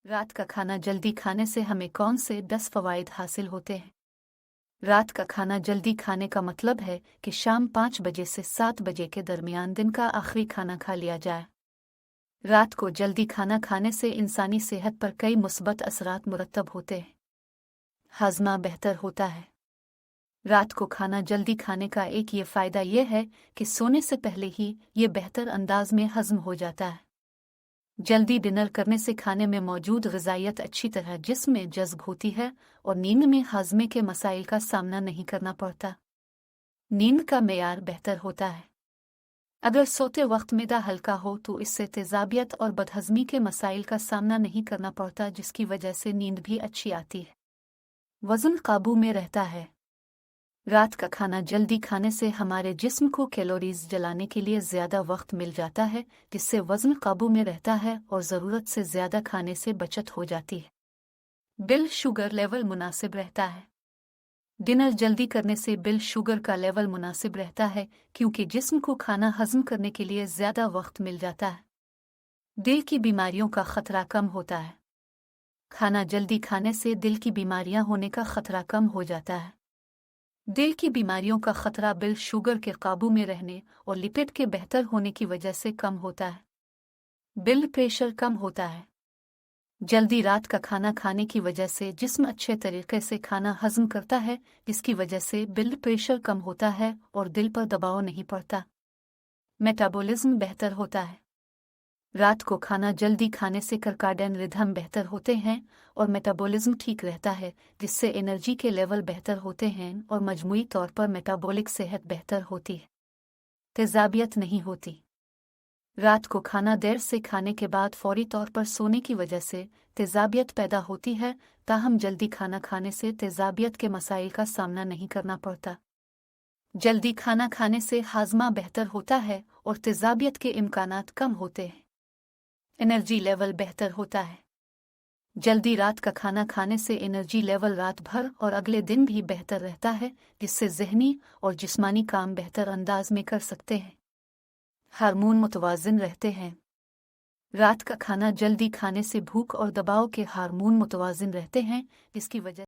रात का खाना जल्दी खाने से हमें कौन से 10 फवायद हासिल होते हैं? रात का खाना जल्दी खाने का मतलब है कि शाम 5 बजे से 7 बजे के दरमियान दिन का आखिरी खाना खा लिया जाए। रात को जल्दी खाना खाने से इंसानी सेहत पर कई मुस्बत असरात मुरतब होते हैं। हज़मा बेहतर होता है। रात को खाना जल्दी खाने का एक ये फ़ायदा यह है कि सोने से पहले ही ये बेहतर अंदाज में हज़म हो जाता है। जल्दी डिनर करने से खाने में मौजूद ग़िज़ाइयत अच्छी तरह जिस्म में जज़्ब होती है और नींद में हाज़मे के मसाइल का सामना नहीं करना पड़ता। नींद का मेयार बेहतर होता है। अगर सोते वक्त मैदा हल्का हो तो इससे तेज़ाबियत और बदहज़मी के मसाइल का सामना नहीं करना पड़ता, जिसकी वजह से नींद भी अच्छी आती है। वज़न काबू में रहता है। रात का खाना जल्दी खाने से हमारे जिस्म को कैलोरीज जलाने के लिए ज़्यादा वक्त मिल जाता है, जिससे वज़न काबू में रहता है और ज़रूरत से ज़्यादा खाने से बचत हो जाती है। ब्लड शुगर लेवल मुनासिब रहता है। डिनर जल्दी करने से ब्लड शुगर का लेवल मुनासिब रहता है, क्योंकि जिस्म को खाना हज़म करने के लिए ज़्यादा वक्त मिल जाता है। दिल की बीमारियों का खतरा कम होता है। खाना जल्दी खाने से दिल की बीमारियां होने का खतरा कम हो जाता है। दिल की बीमारियों का खतरा ब्लड शुगर के काबू में रहने और लिपिड के बेहतर होने की वजह से कम होता है। ब्लड प्रेशर कम होता है। जल्दी रात का खाना खाने की वजह से जिस्म अच्छे तरीके से खाना हजम करता है, जिसकी वजह से ब्लड प्रेशर कम होता है और दिल पर दबाव नहीं पड़ता। मेटाबॉलिज्म बेहतर होता है। रात को खाना जल्दी खाने से सर्काडियन रिदम बेहतर होते हैं और मेटाबॉलिज्म ठीक रहता है, जिससे एनर्जी के लेवल बेहतर होते हैं और मजमूई तौर पर मेटाबॉलिक सेहत बेहतर होती है। तेज़ाबियत नहीं होती। रात को खाना देर से खाने के बाद फौरी तौर पर सोने की वजह से तेज़ाबियत पैदा होती है, ताहम जल्दी खाना खाने से तेज़ाबियत के मसाइल का सामना नहीं करना पड़ता। जल्दी खाना खाने से हाज़मा बेहतर होता है और तेज़ाबियत के इम्कानात कम होते हैं। एनर्जी लेवल बेहतर होता है। जल्दी रात का खाना खाने से एनर्जी लेवल रात भर और अगले दिन भी बेहतर रहता है, जिससे ज़हनी और जिस्मानी काम बेहतर अंदाज में कर सकते हैं। हार्मोन मुतवाज़िन रहते हैं। रात का खाना जल्दी खाने से भूख और दबाव के हार्मोन मुतवाज़िन रहते हैं, जिसकी वजह